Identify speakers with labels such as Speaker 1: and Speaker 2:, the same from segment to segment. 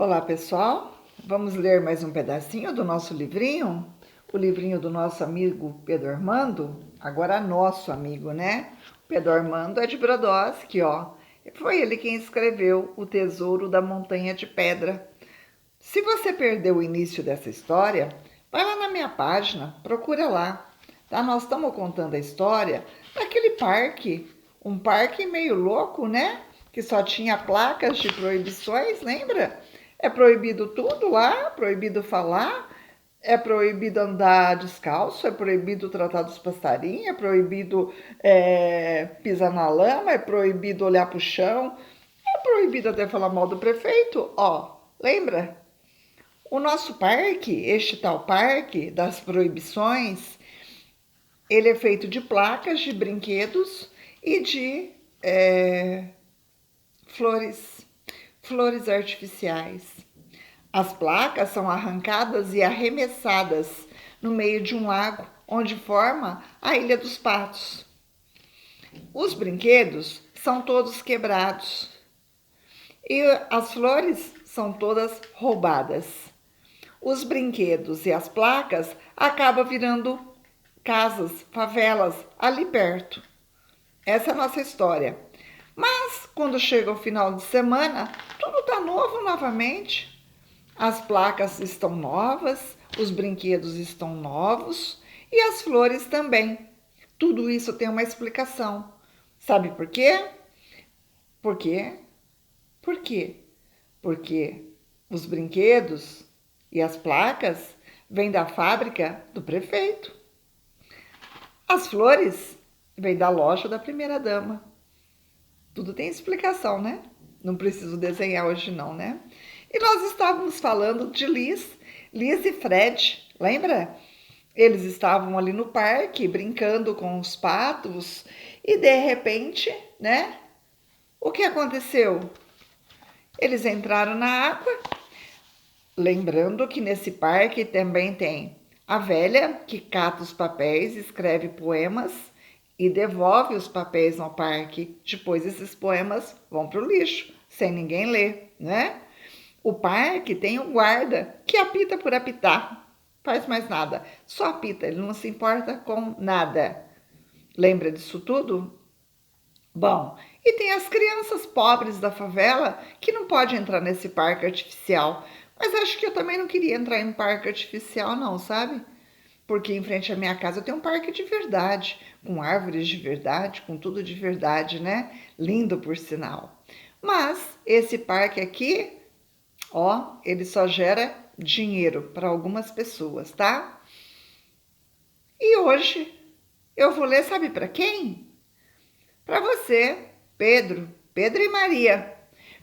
Speaker 1: Olá, pessoal. Vamos ler mais um pedacinho do nosso livrinho? O livrinho do nosso amigo Pedro Armando. Agora nosso amigo, né? Pedro Armando é de Brodowski, ó. Foi ele quem escreveu O Tesouro da Montanha de Pedra. Se você perdeu o início dessa história, vai lá na minha página, procura lá. Tá? Nós estamos contando a história daquele parque, um parque meio louco, né? Que só tinha placas de proibições, lembra? É proibido tudo lá, proibido falar, é proibido andar descalço, é proibido tratar dos passarinhos, é proibido pisar na lama, é proibido olhar para o chão, é proibido até falar mal do prefeito, ó, lembra? O nosso parque, este tal parque das proibições, ele é feito de placas, de brinquedos e de flores artificiais. As placas são arrancadas e arremessadas no meio de um lago, onde forma a Ilha dos Patos. Os brinquedos são todos quebrados e as flores são todas roubadas. Os brinquedos e as placas acabam virando casas, favelas ali perto. Essa é a nossa história. Mas quando chega o final de semana, tudo está novo novamente. As placas estão novas, os brinquedos estão novos e as flores também. Tudo isso tem uma explicação. Sabe por quê? Por quê? Por quê? Porque os brinquedos e as placas vêm da fábrica do prefeito. As flores vêm da loja da primeira-dama. Tudo tem explicação, né? Não preciso desenhar hoje não, né? E nós estávamos falando de Liz e Fred, lembra? Eles estavam ali no parque brincando com os patos e de repente, né? O que aconteceu? Eles entraram na água, lembrando que nesse parque também tem a velha que cata os papéis, escreve poemas e devolve os papéis no parque. Depois esses poemas vão para o lixo, sem ninguém ler, né? O parque tem um guarda que apita por apitar, faz mais nada, só apita, ele não se importa com nada. Lembra disso tudo? Bom, e tem as crianças pobres da favela que não podem entrar nesse parque artificial. Mas acho que eu também não queria entrar em um parque artificial não, sabe? Porque em frente à minha casa tem um parque de verdade, com árvores de verdade, com tudo de verdade, né? Lindo por sinal. Mas esse parque aqui, ó, ele só gera dinheiro para algumas pessoas, tá? E hoje eu vou ler, sabe para quem? Para você, Pedro e Maria.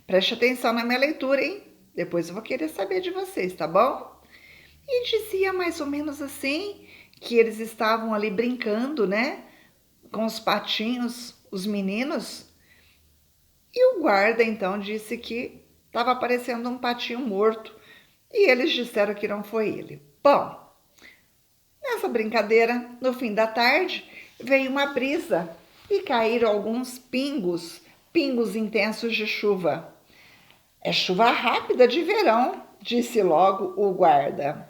Speaker 1: Preste atenção na minha leitura, hein? Depois eu vou querer saber de vocês, tá bom? E dizia mais ou menos assim, que eles estavam ali brincando, né? Com os patinhos, os meninos. E o guarda então disse que estava aparecendo um patinho morto. E eles disseram que não foi ele. Bom, nessa brincadeira, no fim da tarde, veio uma brisa e caíram alguns pingos intensos de chuva. É chuva rápida de verão, disse logo o guarda.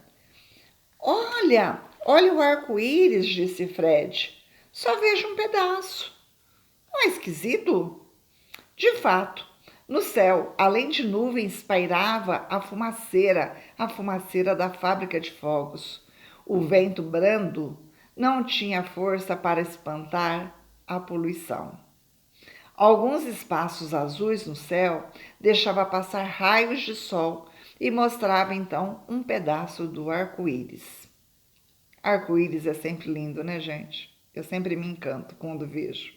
Speaker 1: Olha o arco-íris, disse Fred. Só vejo um pedaço. Não é esquisito? De fato, no céu, além de nuvens, pairava a fumaceira da fábrica de fogos. O vento brando não tinha força para espantar a poluição. Alguns espaços azuis no céu deixava passar raios de sol e mostrava então um pedaço do arco-íris. Arco-íris é sempre lindo, né, gente? Eu sempre me encanto quando vejo.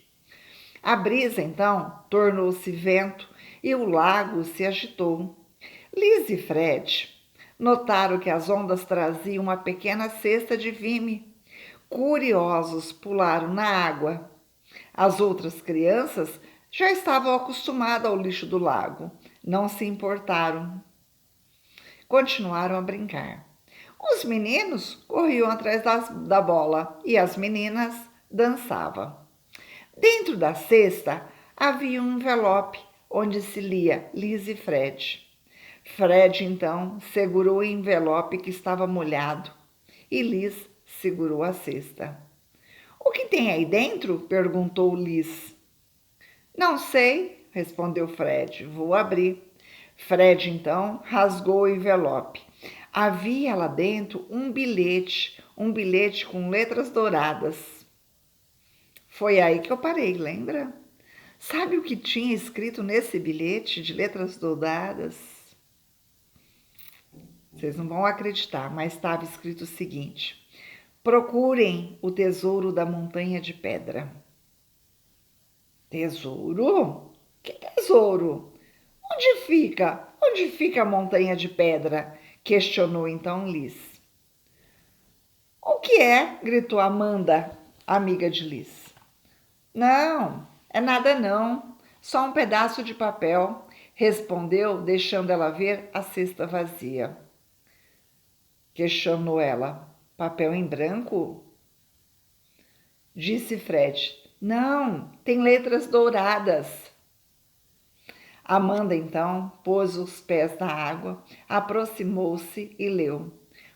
Speaker 1: A brisa, então, tornou-se vento e o lago se agitou. Liz e Fred notaram que as ondas traziam uma pequena cesta de vime. Curiosos, pularam na água. As outras crianças já estavam acostumadas ao lixo do lago. Não se importaram. Continuaram a brincar. Os meninos corriam atrás da bola e as meninas dançavam. Dentro da cesta havia um envelope onde se lia Liz e Fred. Fred, então, segurou o envelope que estava molhado e Liz segurou a cesta. O que tem aí dentro? Perguntou Liz. Não sei, respondeu Fred. Vou abrir. Fred, então, rasgou o envelope. Havia lá dentro um bilhete com letras douradas. Foi aí que eu parei, lembra? Sabe o que tinha escrito nesse bilhete de letras douradas? Vocês não vão acreditar, mas estava escrito o seguinte: procurem o tesouro da montanha de pedra. Tesouro? Que tesouro? Onde fica? Onde fica a montanha de pedra? Questionou então Liz. O que é? Gritou Amanda, amiga de Liz. Não, é nada não, só um pedaço de papel, respondeu, deixando ela ver a cesta vazia. Questionou ela. Papel em branco? Disse Fred. Não, tem letras douradas. Amanda, então, pôs os pés na água, aproximou-se e leu.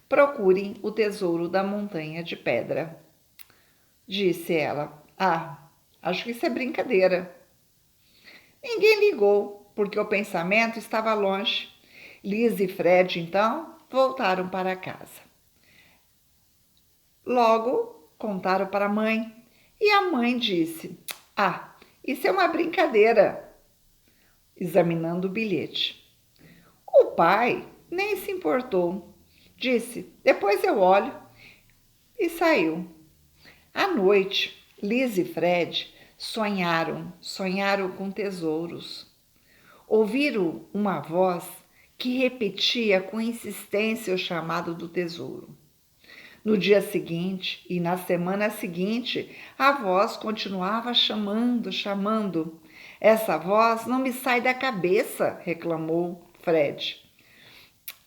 Speaker 1: Procurem o tesouro da montanha de pedra. Disse ela. Ah, acho que isso é brincadeira. Ninguém ligou, porque o pensamento estava longe. Liz e Fred, então, voltaram para casa. Logo, contaram para a mãe. E a mãe disse: Ah, isso é uma brincadeira. Examinando o bilhete. O pai nem se importou. Disse: Depois eu olho. E saiu. À noite, Liz e Fred sonharam com tesouros. Ouviram uma voz que repetia com insistência o chamado do tesouro. No dia seguinte e na semana seguinte, a voz continuava chamando. Essa voz não me sai da cabeça, reclamou Fred.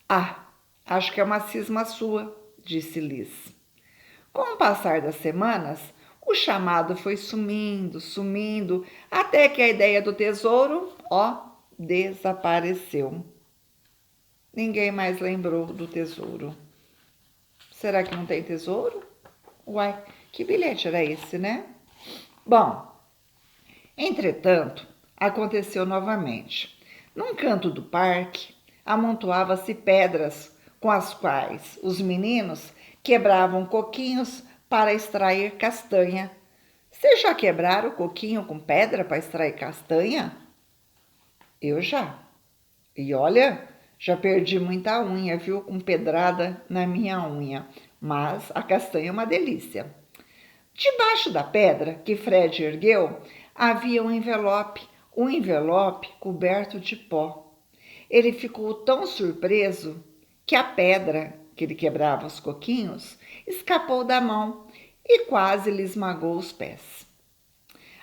Speaker 1: Ah, acho que é uma cisma sua, disse Liz. Com o passar das semanas, o chamado foi sumindo, até que a ideia do tesouro, desapareceu. Ninguém mais lembrou do tesouro. Será que não tem tesouro? Uai, que bilhete era esse, né? Bom, entretanto, aconteceu novamente. Num canto do parque, amontoava-se pedras com as quais os meninos quebravam coquinhos para extrair castanha. Vocês já quebraram coquinho com pedra para extrair castanha? Eu já. E olha, já perdi muita unha, viu? Com pedrada na minha unha. Mas a castanha é uma delícia. Debaixo da pedra que Fred ergueu, havia um envelope coberto de pó. Ele ficou tão surpreso que a pedra, que ele quebrava os coquinhos, escapou da mão e quase lhe esmagou os pés.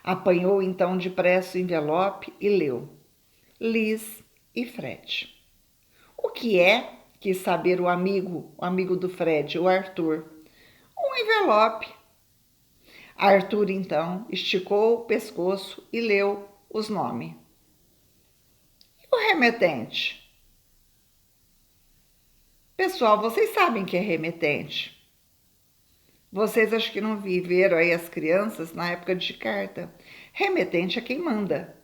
Speaker 1: Apanhou então depressa o envelope e leu: Liz e Fred. O que é? Quis saber o amigo do Fred, o Arthur. Um envelope. Arthur, então, esticou o pescoço e leu os nomes. E o remetente? Pessoal, vocês sabem que é remetente. Vocês acho que não viveram aí as crianças na época de carta. Remetente é quem manda,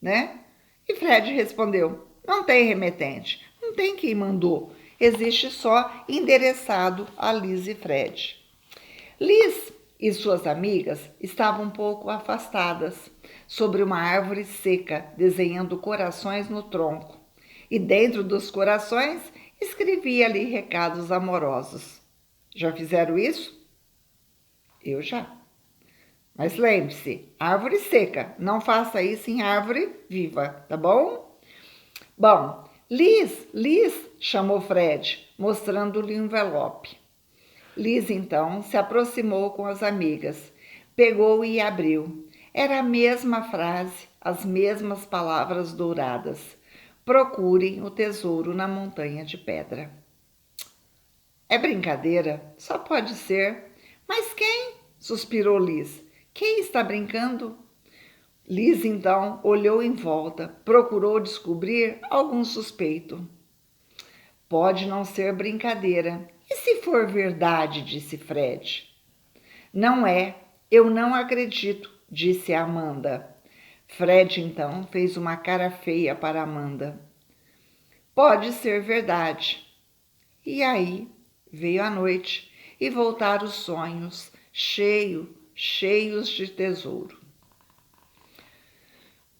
Speaker 1: né? E Fred respondeu: não tem remetente, não tem quem mandou. Existe só endereçado a Liz e Fred. Liz e suas amigas estavam um pouco afastadas, sobre uma árvore seca, desenhando corações no tronco. E dentro dos corações escrevia ali recados amorosos. Já fizeram isso? Eu já. Mas lembre-se, árvore seca, não faça isso em árvore viva, tá bom? Bom, Liz, chamou Fred, mostrando-lhe um envelope. Liz, então, se aproximou com as amigas, pegou e abriu. Era a mesma frase, as mesmas palavras douradas. Procurem o tesouro na montanha de pedra. É brincadeira, só pode ser. Mas quem? Suspirou Liz. Quem está brincando? Liz, então, olhou em volta, procurou descobrir algum suspeito. Pode não ser brincadeira. E se for verdade? Disse Fred. Não é, eu não acredito, disse Amanda. Fred então fez uma cara feia para Amanda. Pode ser verdade. E aí veio a noite e voltaram os sonhos, cheios de tesouro.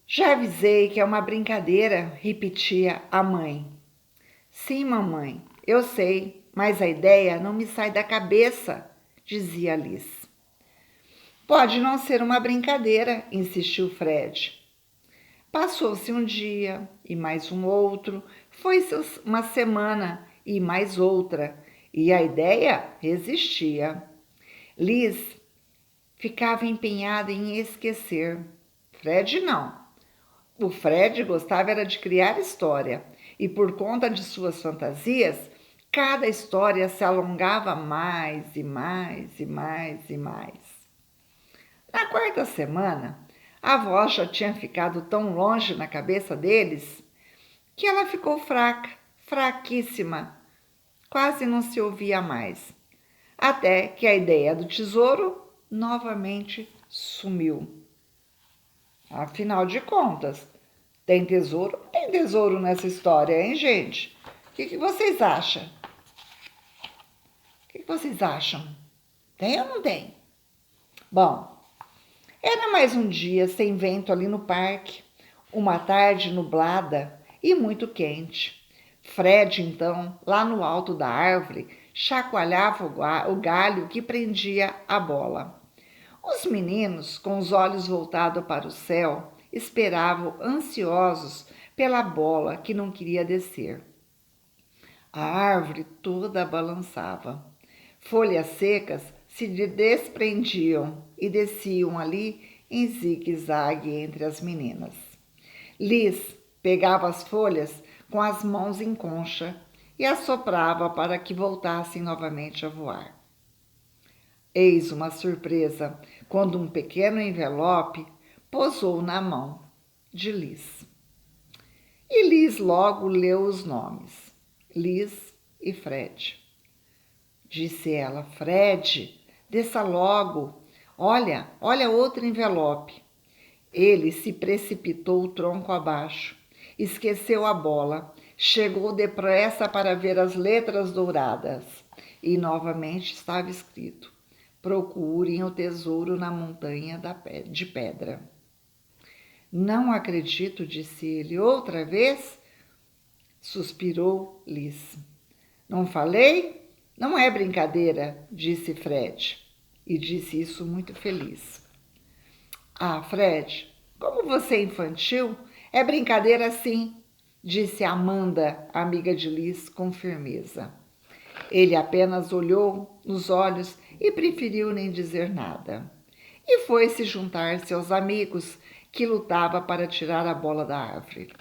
Speaker 1: Já avisei que é uma brincadeira, repetia a mãe. Sim, mamãe, eu sei, mas a ideia não me sai da cabeça, dizia Liz. Pode não ser uma brincadeira, insistiu Fred. Passou-se um dia e mais um outro, foi-se uma semana e mais outra, e a ideia resistia. Liz ficava empenhada em esquecer. Fred não. O Fred gostava era de criar história, e por conta de suas fantasias, cada história se alongava mais e mais e mais e mais. Na quarta semana, a voz já tinha ficado tão longe na cabeça deles que ela ficou fraca, fraquíssima, quase não se ouvia mais, até que a ideia do tesouro novamente sumiu. Afinal de contas, tem tesouro? Tem tesouro nessa história, hein, gente? O que vocês acham? O que vocês acham? Tem ou não tem? Bom, era mais um dia sem vento ali no parque, uma tarde nublada e muito quente. Fred, então, lá no alto da árvore, chacoalhava o galho que prendia a bola. Os meninos, com os olhos voltados para o céu, esperavam ansiosos pela bola que não queria descer. A árvore toda balançava. Folhas secas se desprendiam e desciam ali em zigue-zague entre as meninas. Liz pegava as folhas com as mãos em concha e assoprava para que voltassem novamente a voar. Eis uma surpresa quando um pequeno envelope pousou na mão de Liz. E Liz logo leu os nomes, Liz e Fred. Disse ela, Fred, desça logo, olha outro envelope. Ele se precipitou o tronco abaixo, esqueceu a bola, chegou depressa para ver as letras douradas e novamente estava escrito: procurem o tesouro na montanha de pedra. Não acredito, disse ele. Outra vez? Suspirou Liz. Não falei? Não é brincadeira, disse Fred. E disse isso muito feliz. Ah, Fred, como você é infantil, é brincadeira sim, disse Amanda, amiga de Liz, com firmeza. Ele apenas olhou nos olhos e preferiu nem dizer nada. E foi se juntar-se aos amigos que lutava para tirar a bola da árvore.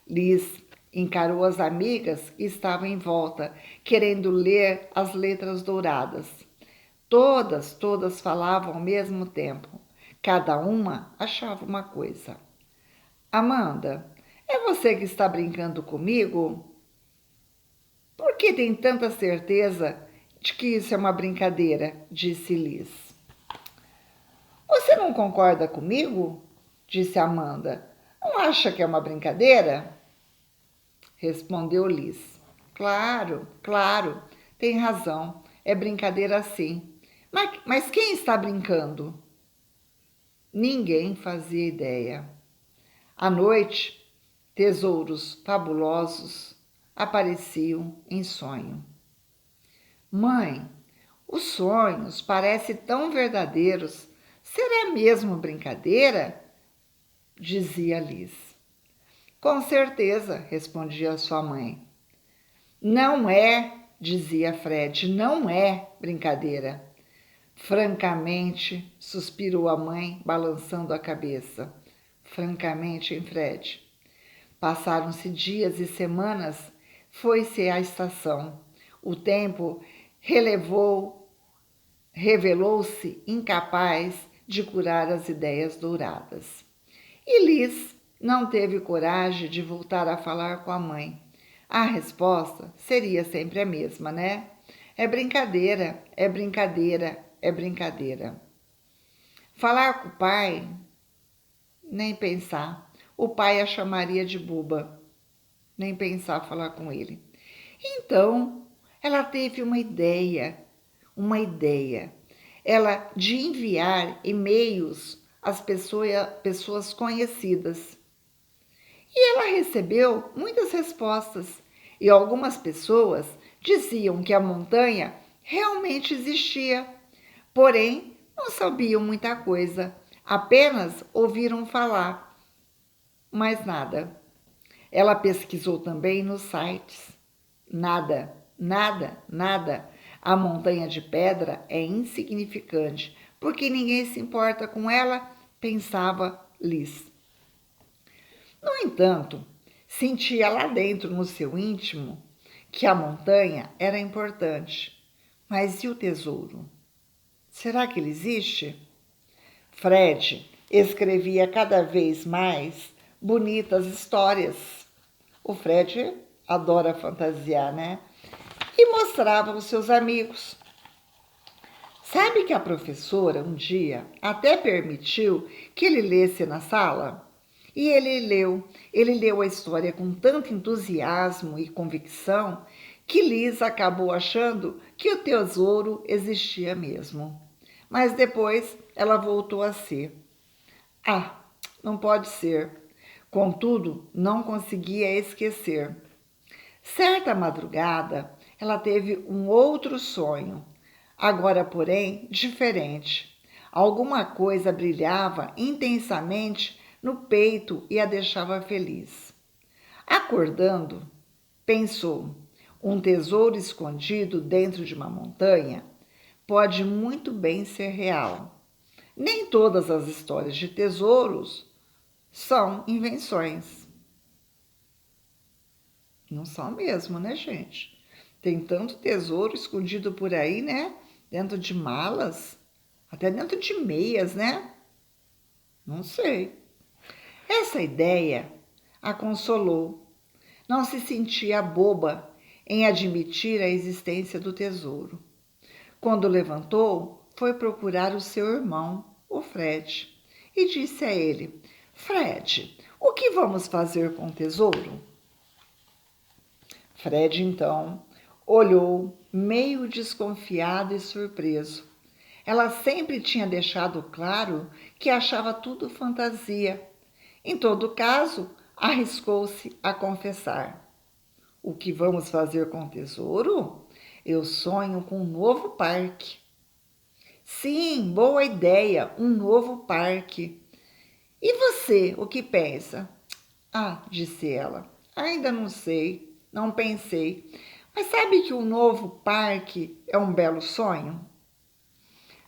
Speaker 1: Liz encarou as amigas que estavam em volta, querendo ler as letras douradas. Todas falavam ao mesmo tempo. Cada uma achava uma coisa. Amanda, é você que está brincando comigo? Por que tem tanta certeza de que isso é uma brincadeira? Disse Liz. Você não concorda comigo? Disse Amanda. Não acha que é uma brincadeira? Respondeu Liz. Claro, tem razão. É brincadeira sim. Mas quem está brincando? Ninguém fazia ideia. À noite, tesouros fabulosos apareciam em sonho. Mãe, os sonhos parecem tão verdadeiros. Será mesmo brincadeira? Dizia Liz. Com certeza, respondia sua mãe. Não é, dizia Fred, não é brincadeira. Francamente, suspirou a mãe, balançando a cabeça. Francamente, hein, Fred? Passaram-se dias e semanas, foi-se a estação. O tempo revelou-se incapaz de curar as ideias douradas. E Liz não teve coragem de voltar a falar com a mãe. A resposta seria sempre a mesma, né? É brincadeira, é brincadeira, é brincadeira. Falar com o pai, nem pensar. O pai a chamaria de boba, nem pensar falar com ele. Então, ela teve uma ideia, ela de enviar e-mails às pessoas conhecidas. E ela recebeu muitas respostas, e algumas pessoas diziam que a montanha realmente existia, porém não sabiam muita coisa, apenas ouviram falar, mais nada. Ela pesquisou também nos sites. Nada, nada, nada. A montanha de pedra é insignificante, porque ninguém se importa com ela, pensava Liz. No entanto, sentia lá dentro, no seu íntimo, que a montanha era importante. Mas e o tesouro? Será que ele existe? Fred escrevia cada vez mais bonitas histórias. O Fred adora fantasiar, né? E mostrava aos seus amigos. Sabe que a professora um dia até permitiu que ele lesse na sala? E ele leu a história com tanto entusiasmo e convicção que Liz acabou achando que o tesouro existia mesmo. Mas depois ela voltou a ser. Ah, não pode ser. Contudo, não conseguia esquecer. Certa madrugada, ela teve um outro sonho, agora, porém, diferente. Alguma coisa brilhava intensamente no peito e a deixava feliz. Acordando, pensou: um tesouro escondido dentro de uma montanha pode muito bem ser real. Nem todas as histórias de tesouros são invenções. Não são mesmo, né, gente? Tem tanto tesouro escondido por aí, né? Dentro de malas, até dentro de meias, né? Não sei. Essa ideia a consolou. Não se sentia boba em admitir a existência do tesouro. Quando levantou, foi procurar o seu irmão, o Fred, e disse a ele: Fred, o que vamos fazer com o tesouro? Fred, então, olhou, meio desconfiado e surpreso. Ela sempre tinha deixado claro que achava tudo fantasia. Em todo caso, arriscou-se a confessar. O que vamos fazer com o tesouro? Eu sonho com um novo parque. Sim, boa ideia, um novo parque. E você, o que pensa? Ah, disse ela, ainda não sei, não pensei. Mas sabe que um novo parque é um belo sonho?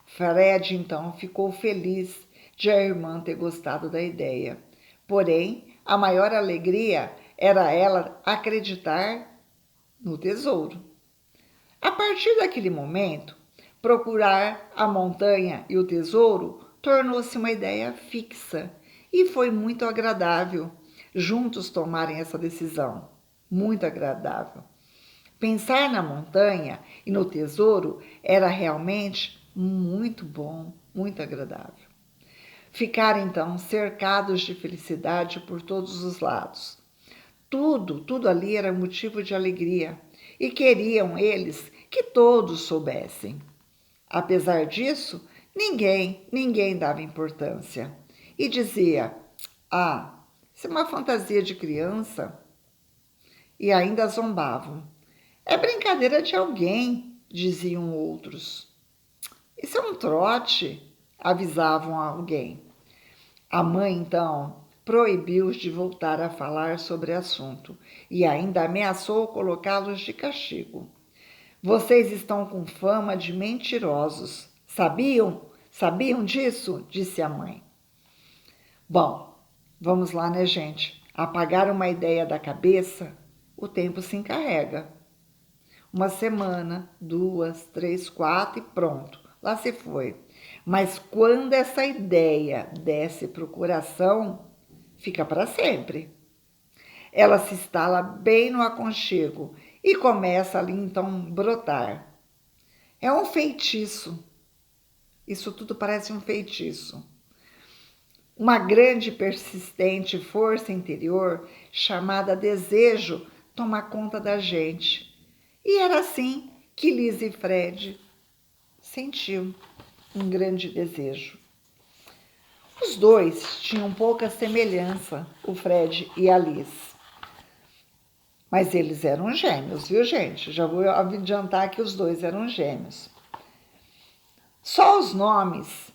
Speaker 1: Fred, então, ficou feliz de a irmã ter gostado da ideia. Porém, a maior alegria era ela acreditar no tesouro. A partir daquele momento, procurar a montanha e o tesouro tornou-se uma ideia fixa e foi muito agradável juntos tomarem essa decisão. Muito agradável. Pensar na montanha e no tesouro era realmente muito bom, muito agradável. Ficaram então cercados de felicidade por todos os lados. Tudo ali era motivo de alegria e queriam eles que todos soubessem. Apesar disso, ninguém dava importância e dizia: Ah, isso é uma fantasia de criança. E ainda zombavam. É brincadeira de alguém, diziam outros. Isso é um trote, avisavam alguém. A mãe, então, proibiu-os de voltar a falar sobre o assunto e ainda ameaçou colocá-los de castigo. Vocês estão com fama de mentirosos. Sabiam? Sabiam disso? Disse a mãe. Bom, vamos lá, né, gente? Apagar uma ideia da cabeça, o tempo se encarrega. Uma semana, 2, 3, 4 e pronto. Lá se foi. Mas quando essa ideia desce para o coração, fica para sempre. Ela se instala bem no aconchego e começa ali então brotar. É um feitiço. Isso tudo parece um feitiço. Uma grande e persistente força interior chamada desejo toma conta da gente. E era assim que Liz e Fred sentiu um grande desejo. Os dois tinham pouca semelhança, o Fred e a Liz. Mas eles eram gêmeos, viu, gente? Já vou adiantar que os dois eram gêmeos. Só os nomes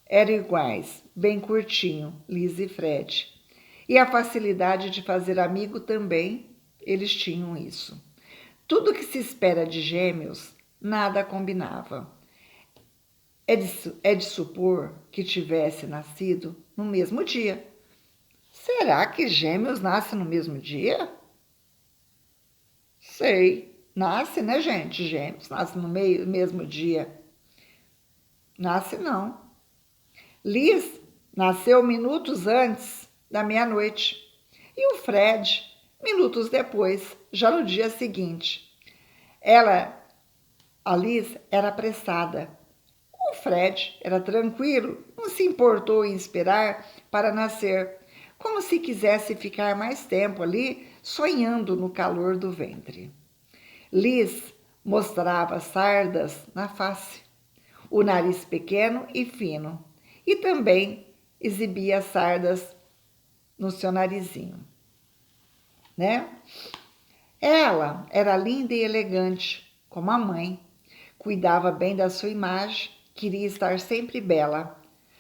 Speaker 1: eram iguais, bem curtinho, Liz e Fred. E a facilidade de fazer amigo também, eles tinham isso. Tudo que se espera de gêmeos, nada combinava. É de supor que tivesse nascido no mesmo dia. Será que gêmeos nascem no mesmo dia? Sei. Nasce, né, gente? Gêmeos nascem no mesmo dia. Nasce não. Liz nasceu minutos antes da meia-noite. E o Fred, minutos depois, já no dia seguinte. A Liz, era apressada. O Fred era tranquilo, não se importou em esperar para nascer, como se quisesse ficar mais tempo ali, sonhando no calor do ventre. Liz mostrava sardas na face, o nariz pequeno e fino, e também exibia sardas no seu narizinho, né? Ela era linda e elegante, como a mãe. Cuidava bem da sua imagem, queria estar sempre bela.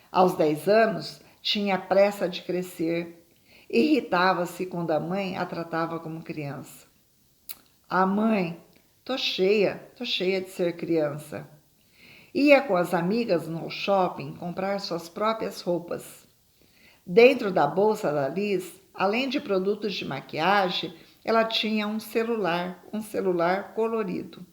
Speaker 1: Aos 10 anos, tinha pressa de crescer. Irritava-se quando a mãe a tratava como criança. A mãe, tô cheia de ser criança. Ia com as amigas no shopping comprar suas próprias roupas. Dentro da bolsa da Liz, além de produtos de maquiagem, ela tinha um celular colorido.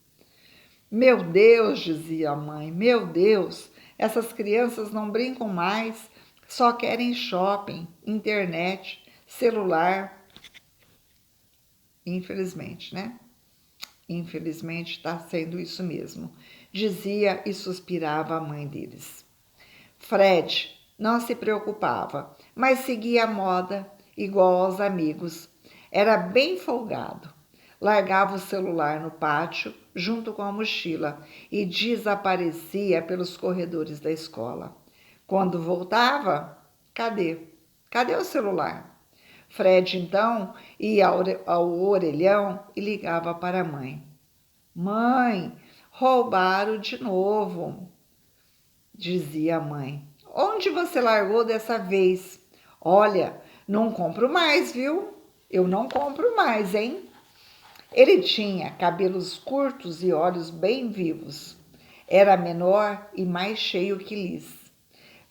Speaker 1: Meu Deus, dizia a mãe, meu Deus, essas crianças não brincam mais, só querem shopping, internet, celular. Infelizmente, né? Infelizmente está sendo isso mesmo, dizia e suspirava a mãe deles. Fred não se preocupava, mas seguia a moda igual aos amigos. Era bem folgado. Largava o celular no pátio, junto com a mochila, e desaparecia pelos corredores da escola. Quando voltava, cadê? Cadê o celular? Fred, então, ia ao orelhão e ligava para a mãe. Mãe, roubaram de novo, dizia a mãe. Onde você largou dessa vez? Olha, não compro mais, viu? Eu não compro mais, hein? Ele tinha cabelos curtos e olhos bem vivos. Era menor e mais cheio que Liz.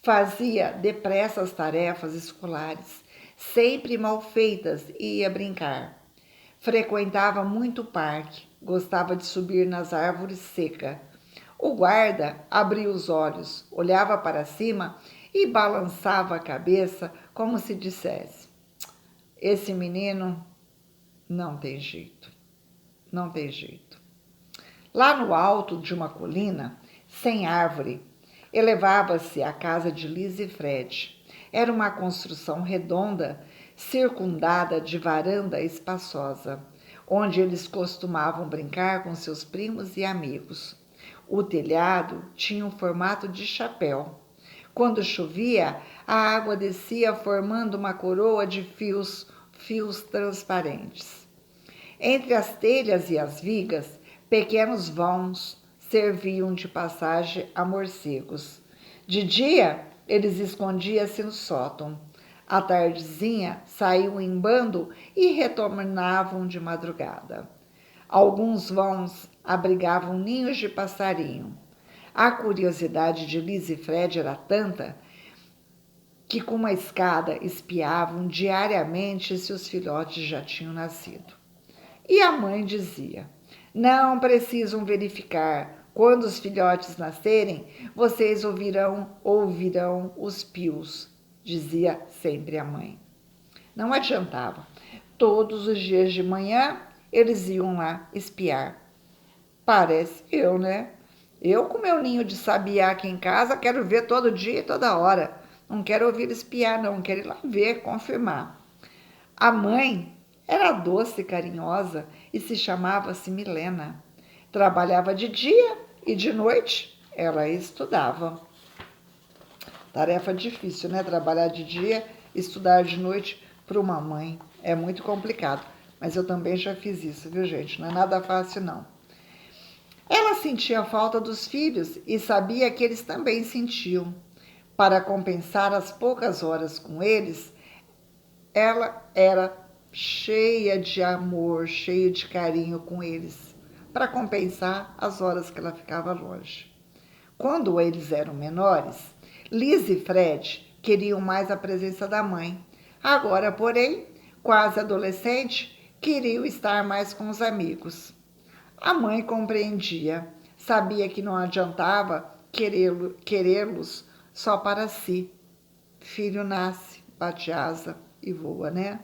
Speaker 1: Fazia depressa as tarefas escolares, sempre mal feitas, e ia brincar. Frequentava muito o parque, gostava de subir nas árvores secas. O guarda abria os olhos, olhava para cima e balançava a cabeça como se dissesse: esse menino não tem jeito, não tem jeito. Lá no alto de uma colina, sem árvore, elevava-se a casa de Liz e Fred. Era uma construção redonda, circundada de varanda espaçosa, onde eles costumavam brincar com seus primos e amigos. O telhado tinha um formato de chapéu. Quando chovia, a água descia formando uma coroa de fios transparentes. Entre as telhas e as vigas, pequenos vãos serviam de passagem a morcegos. De dia, eles escondiam-se no sótão. À tardezinha, saíam em bando e retornavam de madrugada. Alguns vãos abrigavam ninhos de passarinho. A curiosidade de Liz e Fred era tanta que com uma escada espiavam diariamente se os filhotes já tinham nascido. E a mãe dizia: não precisam verificar. Quando os filhotes nascerem, vocês ouvirão os pios, dizia sempre a mãe. Não adiantava. Todos os dias de manhã, eles iam lá espiar. Parece eu, né? Eu com meu ninho de sabiá aqui em casa, quero ver todo dia e toda hora. Não quero ouvir espiar, não. Quero ir lá ver, confirmar. A mãe era doce e carinhosa e se chamava-se Milena. Trabalhava de dia e de noite ela estudava. Tarefa difícil, né? Trabalhar de dia e estudar de noite para uma mãe. É muito complicado. Mas eu também já fiz isso, viu, gente? Não é nada fácil, não. Ela sentia falta dos filhos e sabia que eles também sentiam. Para compensar as poucas horas com eles, ela era cheia de amor, cheia de carinho com eles, para compensar as horas que ela ficava longe. Quando eles eram menores, Liz e Fred queriam mais a presença da mãe. Agora, porém, quase adolescente, queriam estar mais com os amigos. A mãe compreendia, sabia que não adiantava querê-los só para si. Filho nasce, bate asa e voa, né?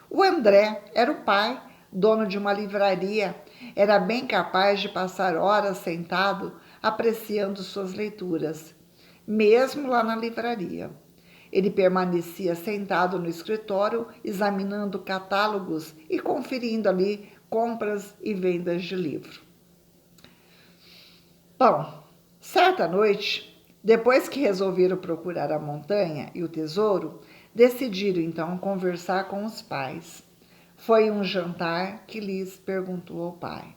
Speaker 1: O André era o pai, dono de uma livraria. Era bem capaz de passar horas sentado apreciando suas leituras, mesmo lá na livraria. Ele permanecia sentado no escritório, examinando catálogos e conferindo ali compras e vendas de livro. Bom, certa noite, depois que resolveram procurar a montanha e o tesouro, decidiram então conversar com os pais. Foi um jantar que Liz perguntou ao pai: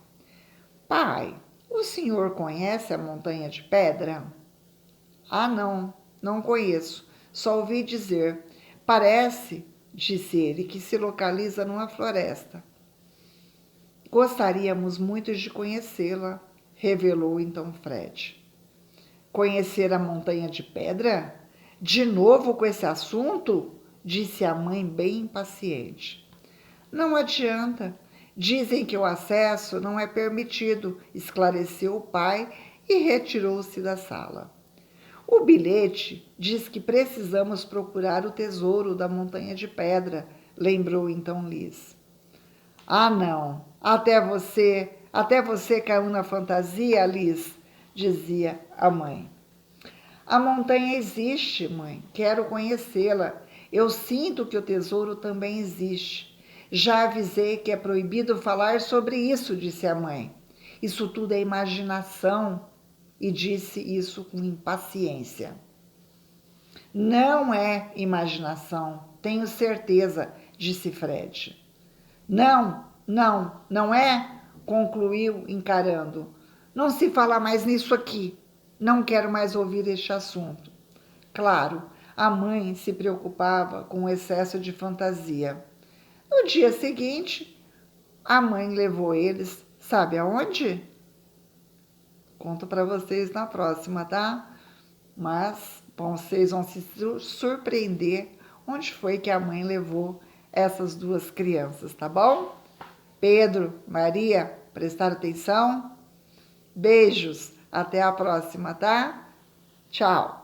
Speaker 1: Pai, o senhor conhece a Montanha de Pedra? Ah, não, não conheço. Só ouvi dizer. Parece, disse ele, que se localiza numa floresta. Gostaríamos muito de conhecê-la, revelou então Fred. Conhecer a Montanha de Pedra? De novo com esse assunto? Disse a mãe bem impaciente. Não adianta. Dizem que o acesso não é permitido, esclareceu o pai e retirou-se da sala. O bilhete diz que precisamos procurar o tesouro da Montanha de Pedra, lembrou então Liz. Ah, não. Até você caiu na fantasia, Liz, dizia a mãe. A montanha existe, mãe. Quero conhecê-la. Eu sinto que o tesouro também existe. Já avisei que é proibido falar sobre isso, disse a mãe. Isso tudo é imaginação. E disse isso com impaciência. Não é imaginação, tenho certeza, disse Fred. Não é? Concluiu encarando. Não se fala mais nisso aqui. Não quero mais ouvir este assunto. Claro, a mãe se preocupava com o excesso de fantasia. No dia seguinte, a mãe levou eles, sabe aonde? Conto para vocês na próxima, tá? Mas bom, vocês vão se surpreender onde foi que a mãe levou essas duas crianças, tá bom? Pedro, Maria, prestaram atenção? Beijos, até a próxima, tá? Tchau!